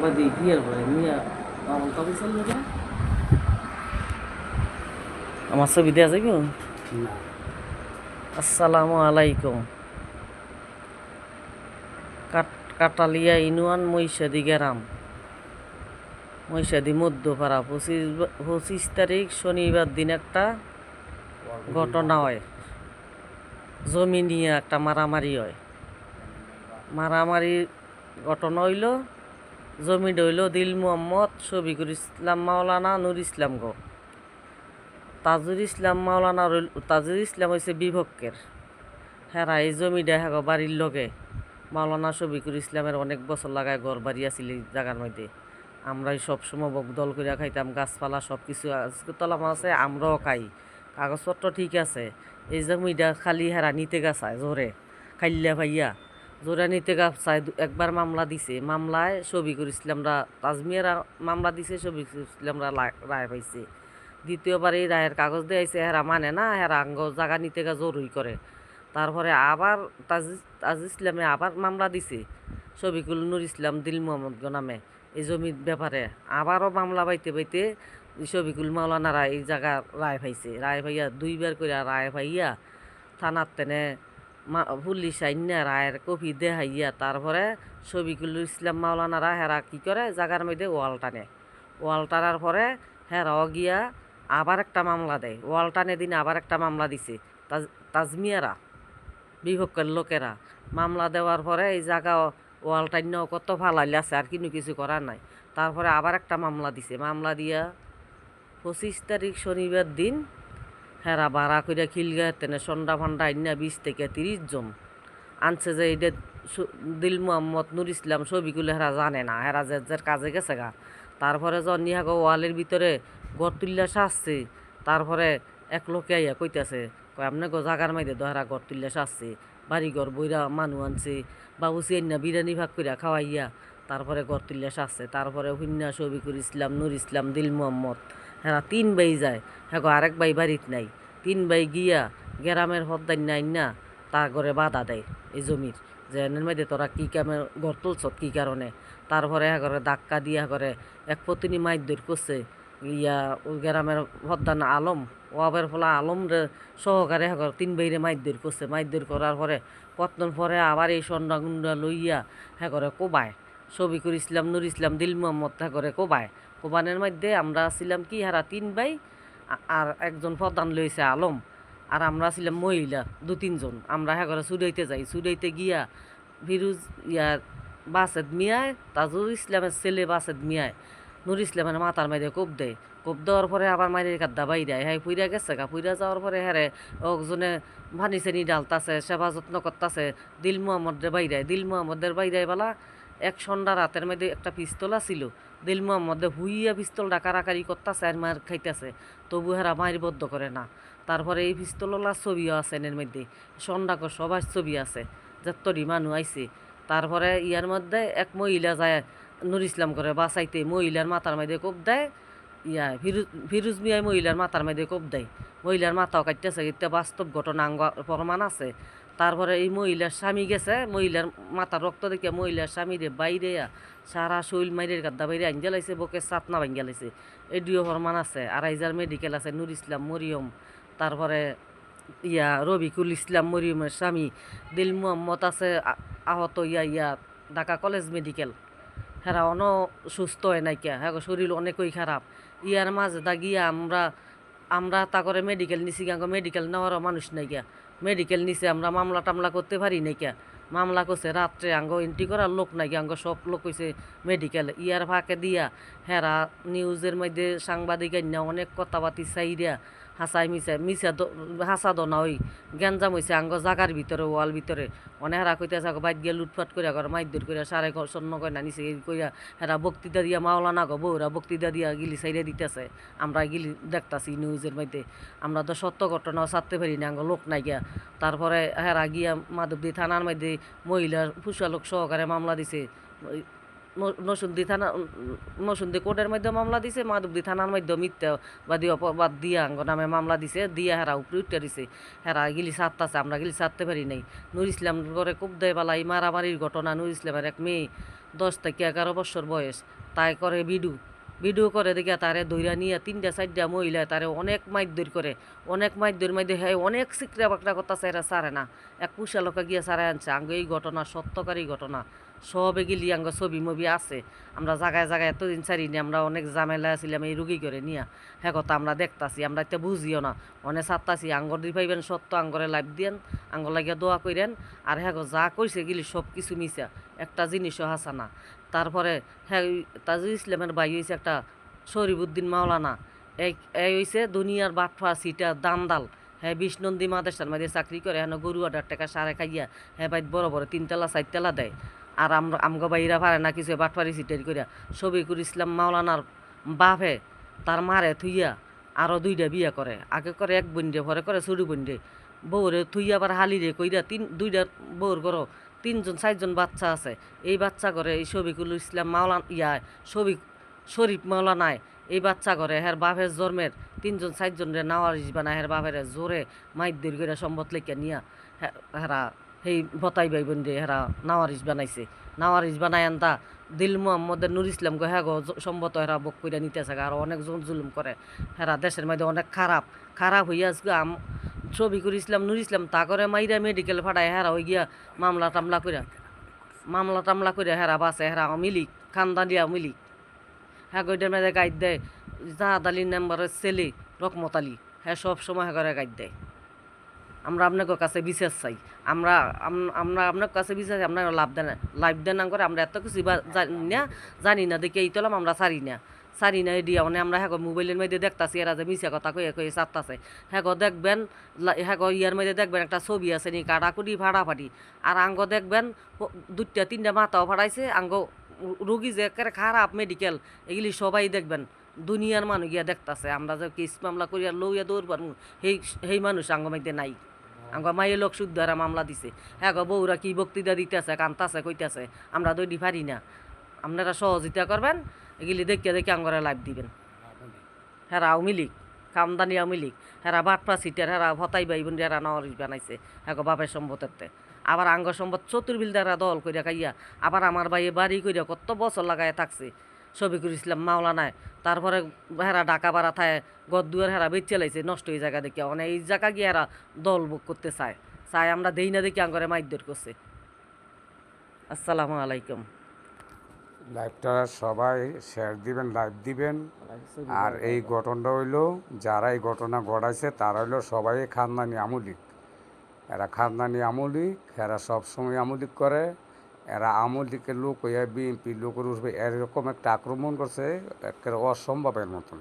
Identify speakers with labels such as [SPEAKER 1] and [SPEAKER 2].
[SPEAKER 1] বাদে বিয়ের পরে মিয়া আমল কবে চলবে না? আমার ছবি দেওয়া যাইব?
[SPEAKER 2] না।
[SPEAKER 1] আসসালামু আলাইকুম। কাটালিয়া ইউনিয়ন মহিষাদী গ্রাম, মহিষাদী মধ্যপাড়া। 25 তারিখ শনিবার দিন একটা ঘটনা হয়। জমি নিয়ে একটা মারামারি হয়। মারামারি ঘটনা হইল, জমিটা হইল দিল মোহাম্মদ শফিকুল ইসলাম মাওলানা নুর ইসলাম গো। তাজুল ইসলাম মাওলানা তাজুল ইসলাম হয়েছে বিভক্তের। হ্যাঁ, এই জমিটা হ্যাঁ বাড়ির লগে মাওলানা শফিকুল ইসলামের অনেক বছর লাগায় ঘর বাড়ি আসিল এই জায়গার মধ্যে। আমরাই সবসময় দল করিয়া খাইতাম, গাছপালা সব কিছু তলা আছে, আমরাও খাই, কাগজপত্র ঠিক আছে। এই জমিটা খালি হেরা নিতে গাছায় জোরে খাইল্লা ভাইয়া, জোরে নিতে গাছায়। একবার মামলা দিছে, মামলায় শফিকুল ইসলামরা তাজমিয়ারা মামলা দিছে, শফিকুল ইসলামরা রায় পাইছে। দ্বিতীয়বার এই রায়ের কাগজ দিয়ে আইছে, হেরা মানে না, হেরা আঙ্গ জায়গা নিতে গা জরুরি করে। তারপরে আবার তাজ ইসলামে আবার মামলা দিছে শফিকুল নুর ইসলাম দিল মোহাম্মদ নামে এই জমির ব্যাপারে। আবারও মামলা পাইতে পাইতে শফিকুল মাওলানারা এই জায়গা রায় পাইছে। রায় পাইয়া দুইবার করে রায় পাইয়া থানার তেনে পুলিশ আইনা রায়ের কপি দেখাইয়া তারপরে শফিকুল ইসলাম মাওলানারা হেরা কী করে, জায়গার মধ্যে ওয়াল টানে। ওয়াল টানার পরে হেরাও গিয়া আবার একটা মামলা দেয়। ওয়াল টানে দিনে আবার একটা মামলা দিছে তাজমিয়ারা বিভক্তের লোকেরা। মামলা দেওয়ার পরে এই জায়গা ওয়াল টাইনাও কত ফালাইলে আছে, আর কিন্তু কিছু করার নাই। তারপরে আবার একটা মামলা দিছে। মামলা দিয়া 25 তারিখ শনিবার দিন হেরা ভাড়া কইরা খিলগা তেনে সন্ডা ফান্ডা আইনা 20 থেকে 30 জন আনছে। যে এটা দিল মোহাম্মদ নুর ইসলাম শফিকুল হেরা জানে না, হেরা যে কাজে গেছে গা। তারপরে যখন নিহাগো ওয়ালের ভিতরে ঘর তুল্লা সাজছে, তারপরে এক লোকে আইয়া কইতাছে, কয় আপনি গো জাগার মাইদে দহরা ঘর তুল্লা সাজছে, বাড়িঘর বইরা মানুষ আনছে, বাবু চিয়ান্না বিরিয়ানি ভাগ কইরা খাওয়াইয়া তারপরে ঘর তুল্লা সাজছে। তারপরে হুন্না শফিকুল ইসলাম নুর ইসলাম দিল মোহাম্মদ হেরা 3 ভাই যায়, হ্যাঁ গো আরেক ভাই বাড়িত নাই। 3 ভাই গিয়া গ্রামের হদ্দার নাই না তার ঘরে বাধা দেয় এই জমির, যে এনের মধ্যে তোরা কী কামে ঘর তুলছ কী কারণে। তারপরে হ্যাঁ করে ধাক্কা দিয়া করে এক পত্নী মাইর করছে ওই গ্রামের হদ্দান আলম, ওয়াবের ফলা আলম রে সহকারে হ্যাঁ করে 3 ভাইরে মাইর করছে। মাইর করার পরে পত্তন পরে আবার এই সন্ডা গুন্ডা লইয়া হ্যাঁ করে কোবায় শফিকুল ইসলাম নুর ইসলাম দিল মোহাম্মদ হ্যাঁ করে কোবায়। কোবানের মধ্যে আমরা ছিলাম কি হারা 3 ভাই, আর একজন প্রধান লইছে আলম, আর আমরা ছিলাম মহিলা 2-3 জন। আমরা হ্যাঁ করে চুরাইতে যাই, চুরাইতে গিয়া ফিরুজ বাসেদ মিয়ায় তাজুল ইসলামের ছেলে বাসেদ মিয়ায় নুর ইসলামের মাথার মাইরে কোপ দেয়। কোপ দেওয়ার পরে আবার মাইরে কাদ্দা বাইরে হ্যাঁ পুইরা গেছে গা। পুইরা যাওয়ার পরে হ্যাঁ একজনে ভানি চেনি ডালতাছে, সেবা যত্ন করতেছে। দিল মোহাম্মদের বাইরে, দিল মোহাম্মদের বাইরে বেলা এক সন্ধ্যা রাতের মধ্যে একটা পিস্তল ছিল। দিল মোহাম্মদে হুইয়া পিস্তলটা কারাকারি করতেছে আর মার খাইতেছে, তবু হেরা মায়ের বদ্ধ করে না। তারপরে এই পিস্তলওয়ালা ছবিও আছে এর মধ্যে, সন্ধ্যাকর সবার ছবি আছে, যতটি মানুষ আইছে। তারপরে ইয়ার মধ্যে এক মহিলা যায় নুর ইসলাম করে বাঁচাইতে, মহিলার মাথার মধ্যে কোপ দেয়। ফিরুজ মিয়ায় মহিলার মাথার মধ্যে কোপ দেয়, মহিলার মাথাও কাটতেছে। এটা বাস্তব ঘটনা, প্রমাণ আছে। তারপরে এই মহিলার স্বামী গেছে, মহিলার মাথার রক্ত দেখে মহিলার স্বামীরে বাইরে সারা শৈল মাইরের গাদ্দা বাইরে আঞ্জা লাইছে, বকে চাতনা ভাঙ্গা লাইছে। এডিও প্রমাণ আছে। আর আইজার মেডিকেল আছে নুর ইসলাম মরিয়ম, তারপরে রবিকুল ইসলাম মরিয়মের স্বামী দিল মোহাম্মদ আছে আহত ঢাকা কলেজ মেডিকেল। হেরা সুস্থ হয় নাইকিয়া, হ্যাঁ শরীর অনেকই খারাপ। ইয়ার মাঝে দা গিয়া আমরা তা করে মেডিকেল নিছি, মেডিকেল নেওয়ারও মানুষ নাইকিয়া। মেডিকেল নিচে আমরা মামলা টামলা করতে পারি নাইকিয়া। মামলা করছে রাত্রে, এন্ট্রি করার লোক নাকি, সব লোক হয়েছে মেডিকেল। ইয়ার ফাঁকে দিয়া হেরা নিউজের মধ্যে সাংবাদিক না অনেক কথাবার্তি চাইরা হাসাই হাসা দনা ওই গ্যাঞ্জাম হয়েছে জাগার ভিতরে, ওয়াল ভিতরে। অনেক হেরা কইতেছে বাইর গিয়ে লুটফাট করে মাইর করে সাড়ে স্বর্ণ কয়না নিচে কইরা হেরা বক্তৃতা দিয়া মাওলানা গো বউরা বক্তৃতা দিয়া গিলি সাইরে দিতেছে। আমরা গিলি দেখতাছি নিউজের মধ্যে। আমরা তো সত্য ঘটনাও ছাড়তে পারি না, লোক নাই গিয়া। তারপরে হেরা গিয়া মাধবদী থানার মধ্যে মহিলার পুষা লোক সহকারে মামলা দিছে নরসিংদী থানা নরসিংদী কোর্টের মধ্যে মামলা দিছে, মাধবদী থানার মধ্যে মিথ্যাবাদী অপবাদ দিয়া আঙ্গ নামে মামলা দিছে, দিয়া হেরা উপরে উঠতে দিছে। হেরা গিলি ছাড়তাছে, আমরা গিলি ছাড়তে পারি নাই। নুর ইসলাম করে খুব দেয় বেলা এই মারামারির ঘটনা। নুর ইসলামের এক মেয়ে 10 থেকে 11 বছর বয়স, তাই করে ভিডিও করে দেখে তারে দইরা নিয়ে 3টা 4টা মহিলা তারে অনেক মাইর করে, অনেক মাইর মধ্যে হ্যাঁ অনেক সিকরা বাকরা করতেছে, এরা সারে না। এক পুষা লোকে গিয়ে সারে আনছে। আঙ্গ এই ঘটনা সত্যকারী ঘটনা, সব এগুলি আঙ্গ ছবি মবি আছে। আমরা জায়গায় জায়গায় এতদিন ছাড়িনি, আমরা অনেক ঝামেলা ছিলাম এই রুগী করে নিয়ে। হ্যাঁ কথা আমরা দেখতাছি, আমরা এটা বুঝিও না, অনেক ছাড়তাছি। আঙ্গর দি পাইবেন সত্য, আঙ্গরে লাইভ দিয়েন, আঙ্গ লাগিয়া দোয়া করেন। আর হ্যাঁ যা কইছে গিলি সব কিছু মিশা, একটা জিনিসও হাসা না। তারপরে হ্যাঁ তাজুল ইসলামের ভাই হয়েছে একটা শরীফুদ্দিন মাওলানা, এই হয়েছে দুনিয়ার বাটফা সিটা দান্দাল। হ্যাঁ 20 নন্দী মাদেশার মধ্যে চাকরি করে, হ্যাঁ গরু 8 টাকা সারে খাইয়া হ্যাঁ বাইত বড় বড় 3 তলা 4 তলা দেয়। আর আমগো বাইরা পারে না কিছু, বাটফারি সিটারি করিয়া। শফিকুল ইসলাম মাওলানার বাপে তার মারে থুইয়া আরও 2টা বিয়ে করে। আগে করে এক বন্ডে, পরে করে ছোটো বন্ডে। বউরে থুইয়া আবার হালিরে কইরা 2টা বউর করো 3জন 4জন বাচ্চা আছে। এই বাচ্চা করে এই শফিকুল ইসলাম মাওলানা শরীফ মাওলানায় এই বাচ্চা করে হের বাপের জন্মের 3জন 4জনের নাওয়ারিস বানায়, হের বাপের জোরে মাইর করে সম্বত লেখা নিয়া হেরা সেই বতাই ভাই বোন হেরা নাওয়ারিস বানাইছে। নাওয়ারিস বানায় আনতা দিল মোহাম্মদের নুর ইসলাম গো হ্যাঁ গো সম্বত হেরা বক করে নিতেছে। আর অনেক জুলুম করে, হেরা দেশের মধ্যে অনেক খারাপ হইয়া আজকে শফিকুল ইসলাম নুর ইসলাম তা করে মাইরা মেডিকেল ফাটায়। হেরা ওই গিয়া মামলা টামলা করে হেরা বাসে। হেরা মিলিক খানদানিয়া মিলিক। হ্যাঁ ওইটার মধ্যে গাইড দেয় জাহাদ আলীর নাম্বারের ছেলে রকমত আলী, হ্যাঁ সব সময় হ্যাঁ করে গাইড দেয়। আমরা আপনার কাছে বিশ্বাস চাই, আমরা আপনার কাছে বিশ্বাস, আপনার লাইভ দেন না করে। আমরা এত কিছু জানি না দেখে এই তলাম আমরা সারি না এডিয়া মানে আমরা হ্যাঁ মোবাইলের মধ্যে দেখতাছি এরা যে মিশা কথা কয়ে চারতাছে। হ্যাঁ দেখবেন, হ্যাঁ ইয়ার মধ্যে দেখবেন একটা ছবি আছে নি কাটাকুটি ফাটাফাটি। আর আঙ্গ দেখবেন 2টা 3টা মাথাও ফাটাইছে। আঙ্গ রুগী যে একেবারে খারাপ মেডিকেল, এগুলি সবাই দেখবেন দুনিয়ার মানুষ গিয়া দেখতাছে। আমরা যে কেস মামলা করিয়া লইয়া দৌড় পারবো সেই মানুষ আঙ্গ মধ্যে নাই। আঙ্গ মায়ের লোক শুদ্ধ এরা মামলা দিছে। হ্যাঁ বউরা কি বক্তৃতা দিতেছে, কান্তাছে, কইতাছে, আমরা দৌড়ি পারি না। আপনারা সহযোগিতা করবেন, এগুলি দেখে আঙ্গরে লাইভ দিবেন। হেরা আওয়ামী লীগ, খামদানি আওয়ামী লীগ, হেরা বাটপা সিটের, হেরা ভতাই ভাই বোন হেরা নাওয়ারিস বানাইছে হ্যাঁ বাপের সম্পত্তিতে। আবার আঙ্গ সম্পদ চতুর্বিল দ্বারা দল করিয়া খাইয়া আবার আমার ভাইয়ে বাড়ি করিয়া কত বছর লাগায় থাকছে শফিকুল ইসলাম মাওলানায়। তারপরে হেরা ঢাকা ভাড়া থায় গদ্দুয়ার হেরা বেচে লাইছে নষ্ট এই জায়গা দেখে। অনেক এই জায়গা গিয়ে হেরা দল বুক করতে চায় আমরা দেই না দেখি আঙ্গরে মাইর করছে। আসসালামু আলাইকুম।
[SPEAKER 2] লাইভটা সবাই শেয়ার দিবেন, লাইভ দিবেন। আর এই ঘটনাটা হইলো যারা এই ঘটনা ঘটাইছে তারা হইলো সবাই খানদানি আমলিক। এরা খানদানি আমলিক, এরা সবসময় আমলিক করে। এরা আমলিকের লোক হইয়া বিএনপি লোকের উঠবে এরকম একটা আক্রমণ করছে একেবারে অসম্ভবের মতন।